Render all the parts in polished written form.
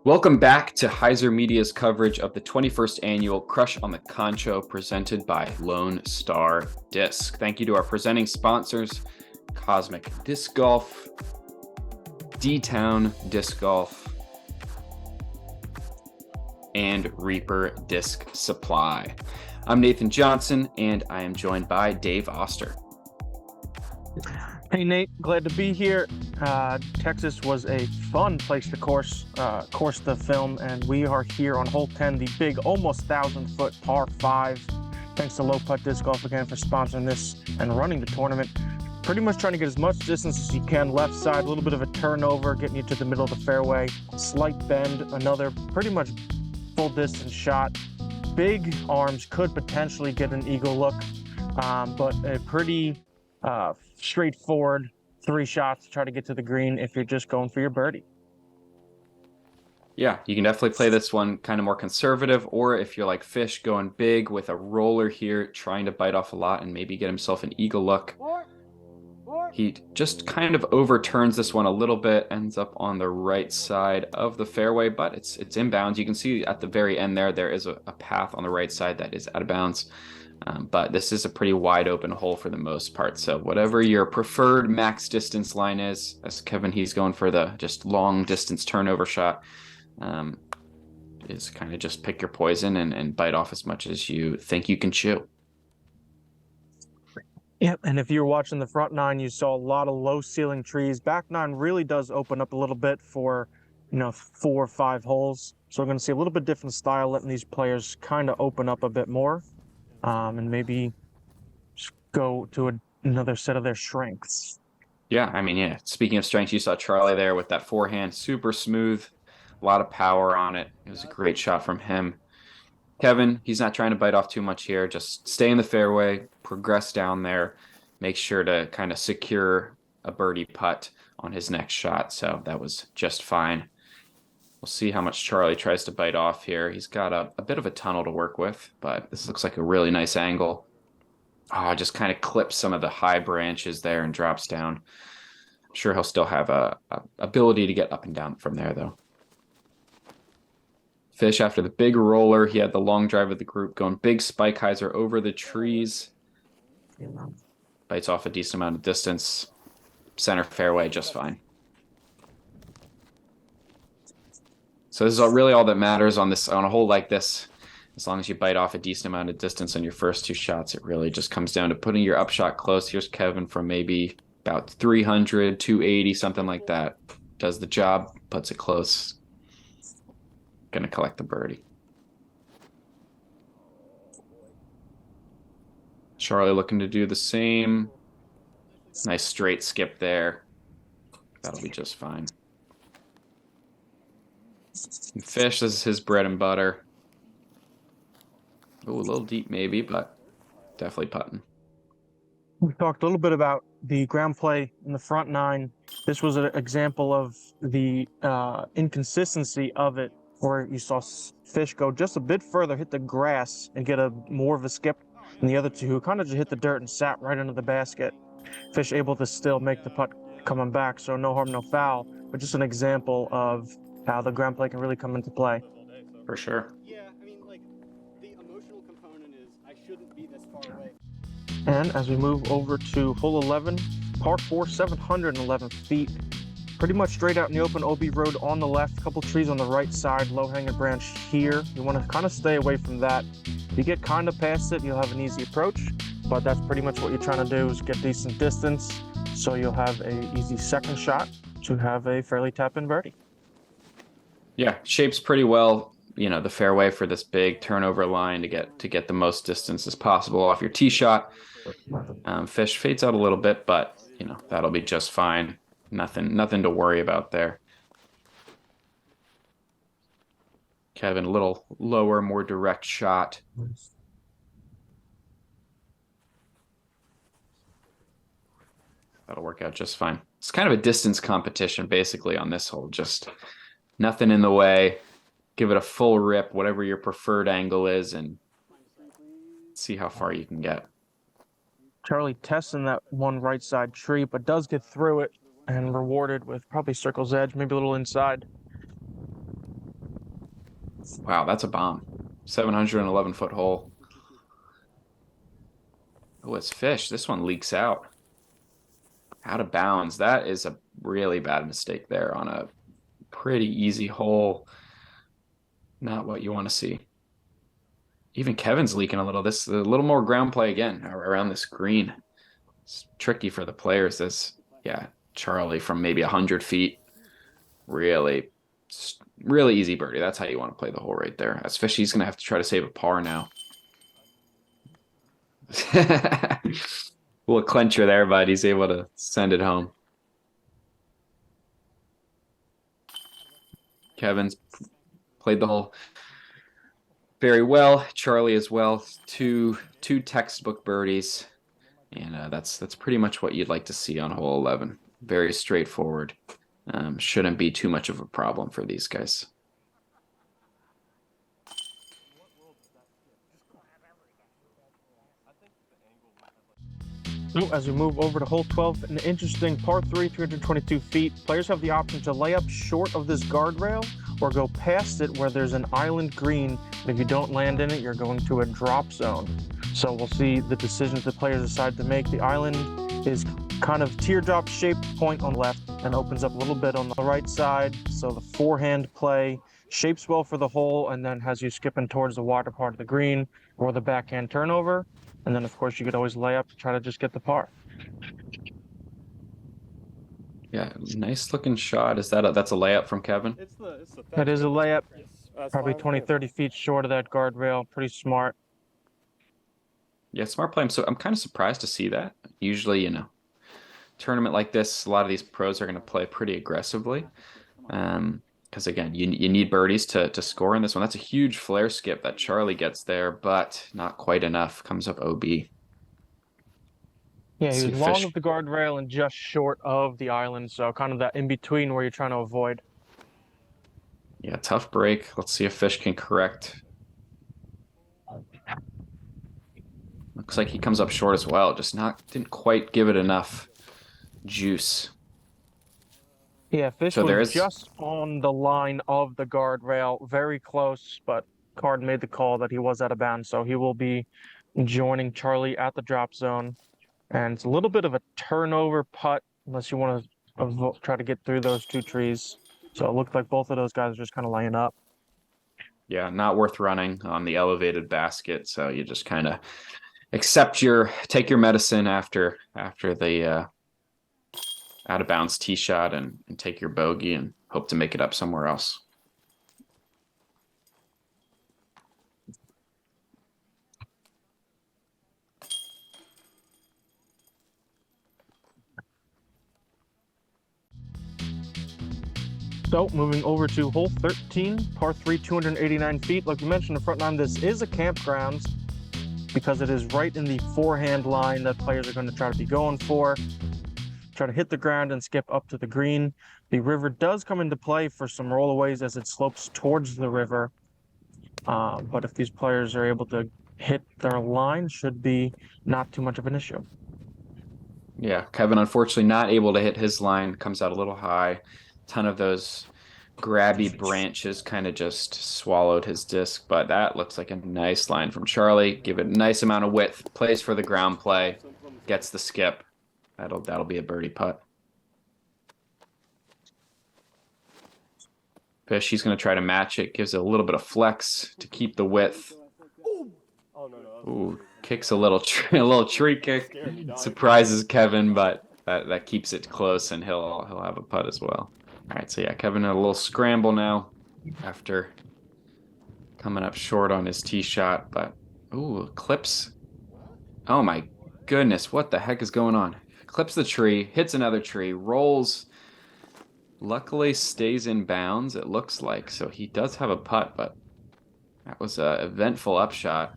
Welcome back to HyzerMedia's coverage of the 21st annual Crush on the Concho presented by Lone Star Disc. Thank you to our presenting sponsors, Cosmic Disc Golf, D-Town Disc Golf, and Reaper Disc Supply. I'm Nathan Johnson, and I am joined by Dave Oster. Hey Nate, glad to be here. Texas was a fun place to course the film, and we are here on hole 10, the big almost 1,000-foot par 5. Thanks to Low Putt Disc Golf again for sponsoring this and running the tournament. Pretty much trying to get as much distance as you can left side, a little bit of a turnover, getting you to the middle of the fairway, slight bend, another pretty much full distance shot. Big arms could potentially get an eagle look, but a pretty straightforward 3 shots to try to get to the green if you're just going for your birdie. Yeah, you can definitely play this one kind of more conservative, or if you're like Fish, going big with a roller here, trying to bite off a lot and maybe get himself an eagle look. He just kind of overturns this one a little bit, ends up on the right side of the fairway, but it's inbounds. You can see at the very end there is a path on the right side that is out of bounds. But this is a pretty wide open hole for the most part. So whatever your preferred max distance line is, as Kevin, he's going for the just long distance turnover shot, is kind of just pick your poison and bite off as much as you think you can chew. Yep, and if you were watching the front 9, you saw a lot of low ceiling trees. Back 9 really does open up a little bit for, 4 or 5 holes. So we're going to see a little bit different style, letting these players kind of open up a bit more. And maybe just go to another set of their strengths. Yeah, I mean, yeah. Speaking of strengths, you saw Charlie there with that forehand, super smooth, a lot of power on it. It was a great shot from him. Kevin, he's not trying to bite off too much here. Just stay in the fairway, progress down there, make sure to kind of secure a birdie putt on his next shot. So that was just fine. We'll see how much Charlie tries to bite off here. He's got a bit of a tunnel to work with, but this looks like a really nice angle. Just kind of clips some of the high branches there and drops down. I'm sure he'll still have a ability to get up and down from there, though. Fish, after the big roller, he had the long drive of the group going big spike hyzer over the trees. Bites off a decent amount of distance. Center fairway, just fine. So this is really all that matters on a hole like this. As long as you bite off a decent amount of distance on your first 2 shots, it really just comes down to putting your upshot close. Here's Kevin from maybe about 300, 280, something like that. Does the job, puts it close. Gonna collect the birdie. Charlie looking to do the same. Nice straight skip there. That'll be just fine. And Fish, this is his bread and butter. Ooh, a little deep maybe, but definitely putting. We talked a little bit about the ground play in the front 9. This was an example of the inconsistency of it, where you saw Fish go just a bit further, hit the grass, and get more of a skip. And the other 2 who kind of just hit the dirt and sat right into the basket. Fish able to still make the putt coming back, so no harm, no foul. But just an example of how the ground play can really come into play. For sure. Yeah, I mean, like, the emotional component is I shouldn't be this far away. And as we move over to hole 11, par 4, 711 feet. Pretty much straight out in the open OB road on the left, couple trees on the right side, low-hanging branch here. You want to kind of stay away from that. If you get kind of past it, you'll have an easy approach, but that's pretty much what you're trying to do, is get decent distance, so you'll have an easy second shot to have a fairly tap-in birdie. Yeah, shapes pretty well, the fairway for this big turnover line to get the most distance as possible off your tee shot. Fish fades out a little bit, but that'll be just fine. Nothing to worry about there. Kevin, a little lower, more direct shot. That'll work out just fine. It's kind of a distance competition basically on this hole. Just nothing in the way. Give it a full rip, whatever your preferred angle is, and see how far you can get. Charlie testing that one right side tree, but does get through it and rewarded with probably circle's edge, maybe a little inside. Wow, that's a bomb. 711-foot hole. Oh, it's fish. This one leaks out. Out of bounds. That is a really bad mistake there on a pretty easy hole. Not what you want to see. Even Kevin's leaking a little. This is a little more ground play again around this green. It's tricky for the players. This, yeah, Charlie from maybe 100 feet. Really, really easy birdie. That's how you want to play the hole right there. As Fishy's he's going to have to try to save a par now. Little clincher there, but he's able to send it home. Kevin's played the hole very well. Charlie as well. Two textbook birdies, and that's pretty much what you'd like to see on hole 11. Very straightforward. Shouldn't be too much of a problem for these guys. So as we move over to hole 12, an interesting par 3, 322 feet. Players have the option to lay up short of this guardrail or go past it where there's an island green. And if you don't land in it, you're going to a drop zone. So we'll see the decisions the players decide to make. The island is kind of teardrop shaped, point on the left and opens up a little bit on the right side. So the forehand play shapes well for the hole and then has you skipping towards the wider part of the green or the backhand turnover. And then, of course, you could always lay up to try to just get the par. Yeah, nice looking shot. Is that that's a layup from Kevin? That is a layup, probably 20, 30 feet short of that guardrail. Pretty smart. Yeah, smart play. I'm kind of surprised to see that. Usually, you know, tournament like this, a lot of these pros are going to play pretty aggressively. Because again, you need birdies to score in this one. That's a huge flare skip that Charlie gets there, but not quite enough. Comes up OB. Yeah, he See was long Fish. of the guardrail and just short of the island, so kind of that in between where you're trying to avoid. Yeah, tough break. Let's see if Fish can correct. Looks like he comes up short as well. Just didn't quite give it enough juice. Yeah, Fish So there was is- just on the line of the guardrail, very close, but Card made the call that he was out of bounds, so he will be joining Charlie at the drop zone. And it's a little bit of a turnover putt, unless you want to try to get through those two trees. So it looked like both of those guys are just kind of laying up. Yeah, not worth running on the elevated basket. So you just kind of take your medicine after the out of bounds tee shot and take your bogey and hope to make it up somewhere else. So moving over to hole 13, par 3, 289 feet. Like we mentioned in the front nine, this is a campground because it is right in the forehand line that players are going to try to be going for. Try to hit the ground and skip up to the green. The river does come into play for some rollaways as it slopes towards the river. But if these players are able to hit their line, should be not too much of an issue. Yeah, Kevin unfortunately not able to hit his line. Comes out a little high. Ton of those grabby branches kind of just swallowed his disc, but that looks like a nice line from Charlie. Give it a nice amount of width. Plays for the ground play. Gets the skip. That'll be a birdie putt. Fish, he's going to try to match it. Gives it a little bit of flex to keep the width. Ooh, kicks a little tree kick. Surprises Kevin, but that keeps it close, and he'll have a putt as well. All right, so yeah, Kevin had a little scramble now after coming up short on his tee shot, but ooh, clips. Oh my goodness, what the heck is going on? Clips the tree, hits another tree, rolls. Luckily stays in bounds, it looks like. So he does have a putt, but that was an eventful upshot.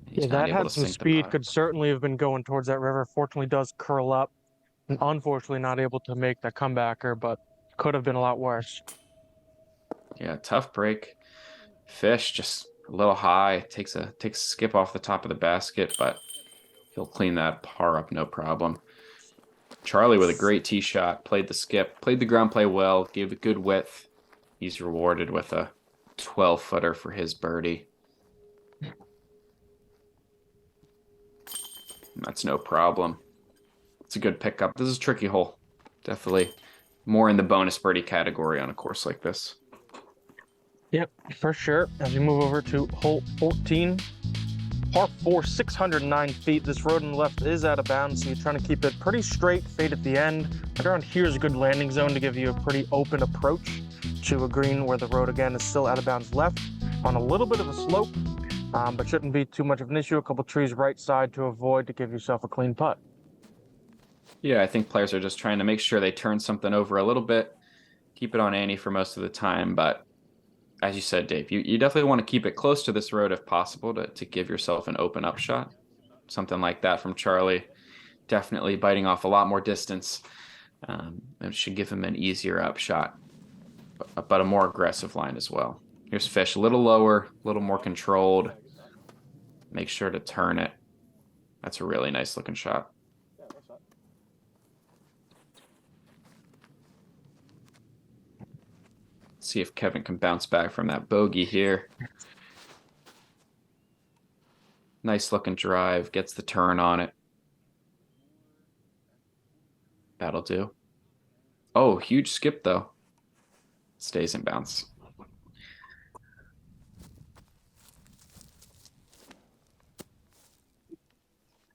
He's Yeah, not that able had to some sink the speed, putt. could certainly have been going towards that river. Fortunately does curl up, and unfortunately not able to make that comebacker, but could have been a lot worse. Yeah, tough break. Fish just a little high, takes a skip off the top of the basket, but he'll clean that par up no problem. Charlie with a great tee shot, played the skip, played the ground play well, gave it good width. He's rewarded with a 12-footer for his birdie. That's no problem. It's a good pickup. This is a tricky hole. Definitely more in the bonus birdie category on a course like this. Yep, for sure. As we move over to hole 14, par 4, 609 feet. This road on the left is out of bounds, so you're trying to keep it pretty straight, fade at the end. Right around here is a good landing zone to give you a pretty open approach to a green where the road again is still out of bounds left on a little bit of a slope, but shouldn't be too much of an issue. A couple trees right side to avoid to give yourself a clean putt. Yeah, I think players are just trying to make sure they turn something over a little bit, keep it on ante for most of the time. But as you said, Dave, you definitely want to keep it close to this road if possible to give yourself an open upshot. Something like that from Charlie, definitely biting off a lot more distance. It should give him an easier upshot, but a more aggressive line as well. Here's Fish, a little lower, a little more controlled. Make sure to turn it. That's a really nice looking shot. See if Kevin can bounce back from that bogey here. Nice looking drive, gets the turn on it. That'll do. Oh, huge skip though. Stays in bounds.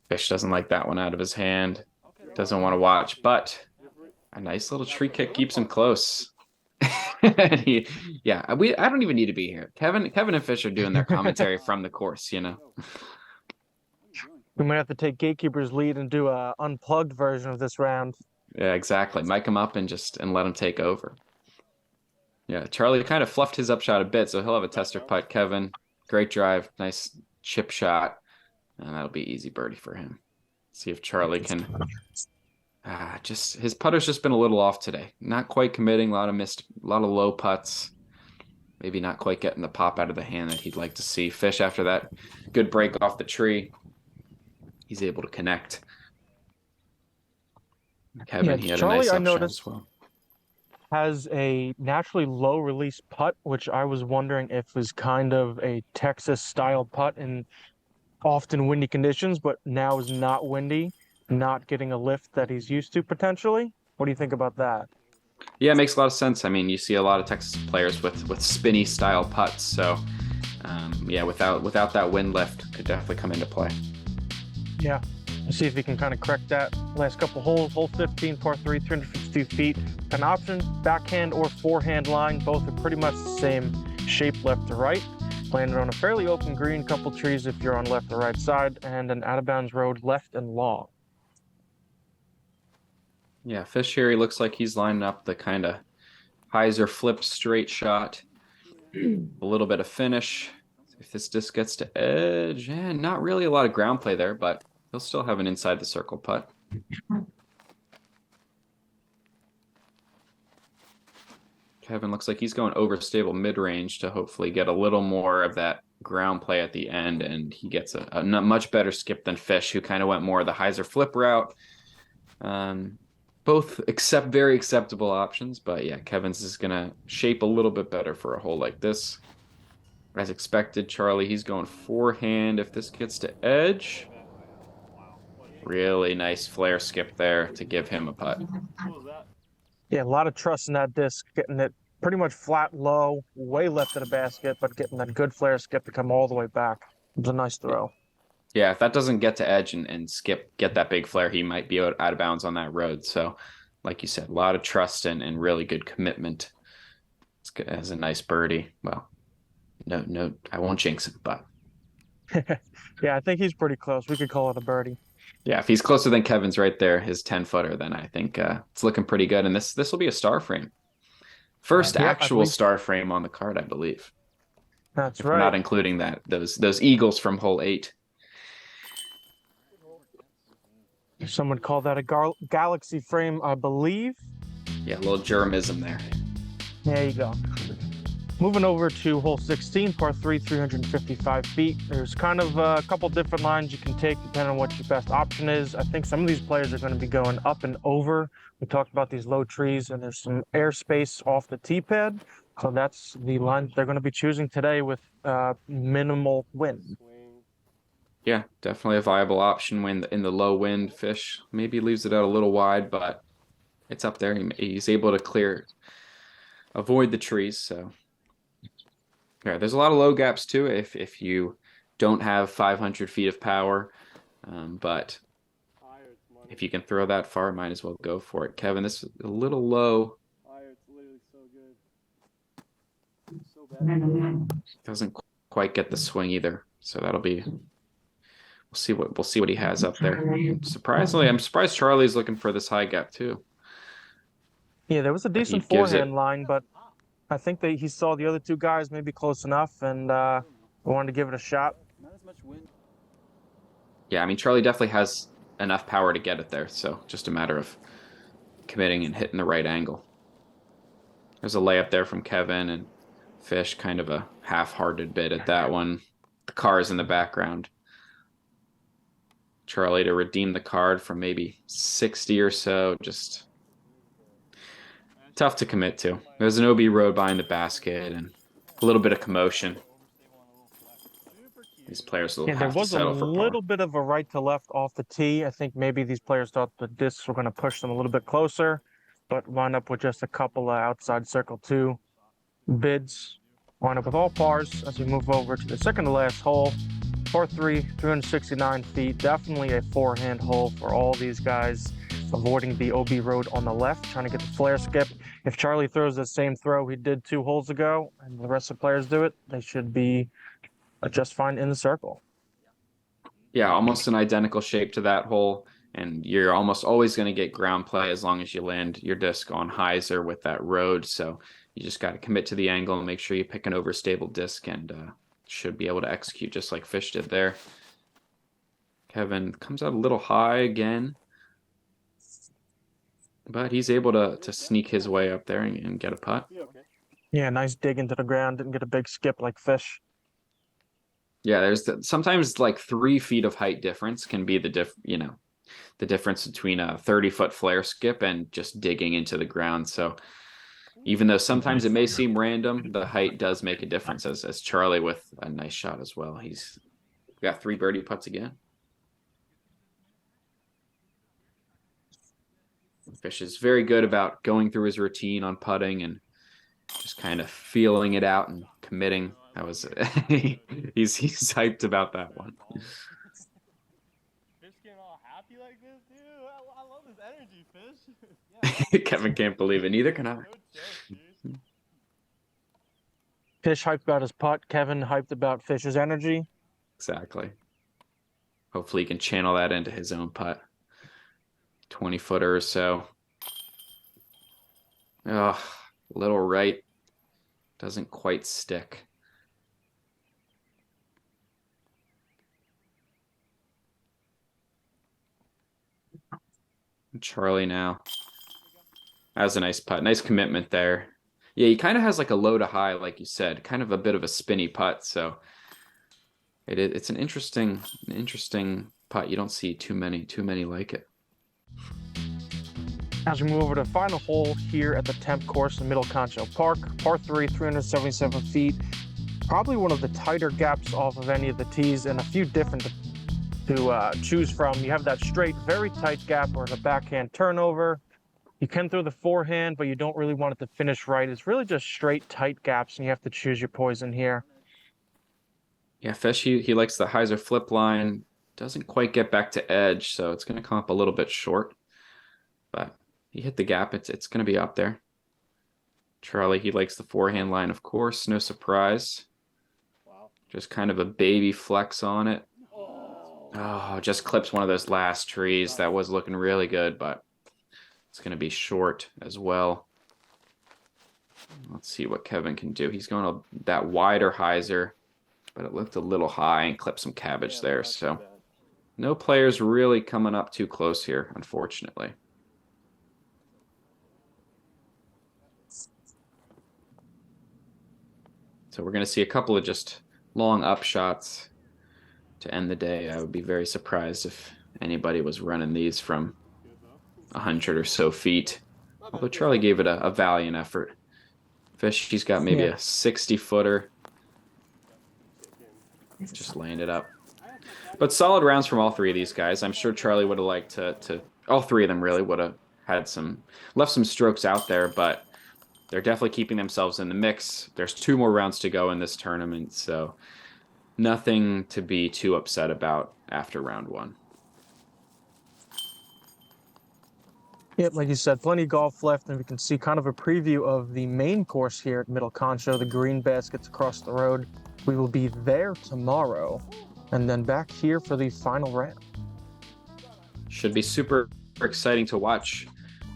Fish doesn't like that one out of his hand. Doesn't want to watch, but a nice little tree kick keeps him close. I don't even need to be here. Kevin and Fish are doing their commentary from the course, you know. We might have to take Gatekeeper's lead and do a unplugged version of this round. Yeah, exactly. Mic him up and let him take over. Yeah, Charlie kind of fluffed his upshot a bit, so he'll have a tester putt. Kevin, great drive, nice chip shot, and that'll be easy birdie for him. See if Charlie can. Just his putter's just been a little off today. Not quite committing, a lot of low putts. Maybe not quite getting the pop out of the hand that he'd like to see. Fish, after that good break off the tree, he's able to connect. Kevin, he had Charlie, a I nice upshot as well. Has a naturally low release putt, which I was wondering if was kind of a Texas style putt in often windy conditions, but now is not windy, not getting a lift that he's used to potentially. What do you think about that? Yeah, it makes a lot of sense. I mean, you see a lot of Texas players with spinny style putts, so yeah, without that wind lift, could definitely come into play. Yeah. Let's see if he can kind of correct that. Last couple holes, hole 15, par 3, 352 feet. An option, backhand or forehand line. Both are pretty much the same shape left to right. Landed on a fairly open green, couple trees if you're on left or right side, and an out-of-bounds road left and long. Yeah, Fish here, he looks like he's lining up the kind of Hyzer flip straight shot. A little bit of finish. If this disc gets to edge, not really a lot of ground play there, but he'll still have an inside the circle putt. Kevin looks like he's going overstable mid-range to hopefully get a little more of that ground play at the end, and he gets a much better skip than Fish, who kind of went more of the Hyzer flip route. Both very acceptable options, but yeah, Kevin's is going to shape a little bit better for a hole like this. As expected, Charlie, he's going forehand if this gets to edge. Really nice flare skip there to give him a putt. Yeah, a lot of trust in that disc, getting it pretty much flat low, way left of the basket, but getting that good flare skip to come all the way back. It was a nice throw. Yeah, if that doesn't get to edge and skip, get that big flare, he might be out of bounds on that road. So, like you said, a lot of trust and really good commitment. It's good as a nice birdie. Well, no, I won't jinx it, but yeah, I think he's pretty close. We could call it a birdie. Yeah, if he's closer than Kevin's right there, his 10-footer, then I think it's looking pretty good. And this will be a star frame. First actual star frame on the card, I believe. That's if right. We're not including those Eagles from hole 8. Some would call that a galaxy frame, I believe. Yeah, a little germism there. There you go. Moving over to hole 16, par 3, 355 feet. There's kind of a couple different lines you can take depending on what your best option is. I think some of these players are going to be going up and over. We talked about these low trees, and there's some airspace off the tee pad. So that's the line they're going to be choosing today with minimal wind. Swing. Yeah, definitely a viable option when in the low wind. Fish maybe leaves it out a little wide, but it's up there. He's able to avoid the trees. So yeah, there's a lot of low gaps too if you don't have 500 feet of power. But Higher, it's money. if you can throw that far, might as well go for it. Kevin, this is a little low. Higher, it's literally so good. So bad. Doesn't quite get the swing either. So that'll be. We'll see what he has up there. Surprisingly, I'm surprised Charlie's looking for this high gap too. Yeah, there was a But he decent gives it. forehand line, but I think that he saw the other two guys maybe close enough and wanted to give it a shot. Not as much wind. Yeah, I mean Charlie definitely has enough power to get it there. So just a matter of committing and hitting the right angle. There's a layup there from Kevin, and Fish kind of a half-hearted bit at that one. The cars in the background. Charlie to redeem the card from maybe 60 or so. Just tough to commit to. There's an OB road behind the basket and a little bit of commotion. These players will Yeah, there have to was a settle for par. little bit of a right to left off the tee. I think maybe these players thought the discs were going to push them a little bit closer, but wound up with just a couple of outside circle two bids. Wind up with all pars as we move over to the second to last hole. Par 3, 369 feet. Definitely a forehand hole for all these guys. Avoiding the OB road on the left, trying to get the flare skip. If Charlie throws the same throw he did 2 holes ago, and the rest of the players do it, they should be just fine in the circle. Yeah, almost an identical shape to that hole. And you're almost always going to get ground play as long as you land your disc on hyzer with that road. So you just got to commit to the angle and make sure you pick an overstable disc, and should be able to execute just like Fish did there. Kevin comes out a little high again, but he's able to sneak his way up there and get a putt. Yeah, okay. Yeah, nice dig into the ground. Didn't get a big skip like Fish. Yeah, there's sometimes like 3 feet of height difference can be the difference between a 30-foot flare skip and just digging into the ground. So even though sometimes it may seem random, the height does make a difference, as Charlie with a nice shot as well. He's got 3 birdie putts again. Fish is very good about going through his routine on putting and just kind of feeling it out and committing. That was he's hyped about that one. Fish getting all happy like this, dude. I love this energy, Fish. Yeah, Kevin can't believe it. Neither can I. no joke, dude. Fish hyped about his putt. Kevin hyped about Fish's energy. Exactly. Hopefully he can channel that into his own putt. 20-footer or so. Oh, little right. Doesn't quite stick. Charlie now has a nice putt. Nice commitment there. Yeah, he kind of has like a low to high, like you said, kind of a bit of a spinny putt. So it's an interesting putt. You don't see too many like it. As we move over to the final hole here at the Temp course in Middle Concho Park, par 3, 377 feet. Probably one of the tighter gaps off of any of the tees, and a few different to choose from. You have that straight, very tight gap or the backhand turnover. You can throw the forehand, but you don't really want it to finish right. It's really just straight, tight gaps, and you have to choose your poison here. Yeah, Fish, he likes the hyzer flip line. Doesn't quite get back to edge, so it's going to come up a little bit short. But he hit the gap. It's going to be up there. Charlie, he likes the forehand line, of course. No surprise. Wow. Just kind of a baby flex on it. Oh, just clips one of those last trees. That was looking really good, but it's going to be short as well. Let's see what Kevin can do. He's going to that wider hyzer, but it looked a little high and clipped some cabbage there. So no players really coming up too close here, unfortunately. So we're going to see a couple of just long upshots to end the day. I would be very surprised if anybody was running these from 100 or so feet. Although Charlie gave it a valiant effort. Fish, he's got maybe Yeah. a 60-footer. Just laying it up. But solid rounds from all three of these guys. I'm sure Charlie would have liked to all three of them really would have had left some strokes out there, but they're definitely keeping themselves in the mix. There's 2 more rounds to go in this tournament, so nothing to be too upset about after round 1. Yep, like you said, plenty of golf left, and we can see kind of a preview of the main course here at Middle Concho, the green baskets across the road. We will be there tomorrow, and then back here for the final round. Should be super exciting to watch.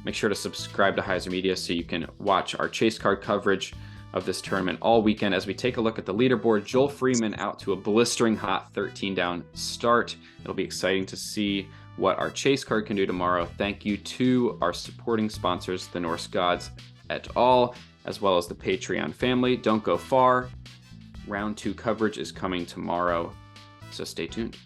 Make sure to subscribe to HyzerMedia so you can watch our chase card coverage of this tournament all weekend as we take a look at the leaderboard. Joel Freeman out to a blistering hot 13 down start. It'll be exciting to see what our chase card can do tomorrow. Thank you to our supporting sponsors, the Norse Gods et al., as well as the Patreon family. Don't go far. Round 2 coverage is coming tomorrow, so stay tuned.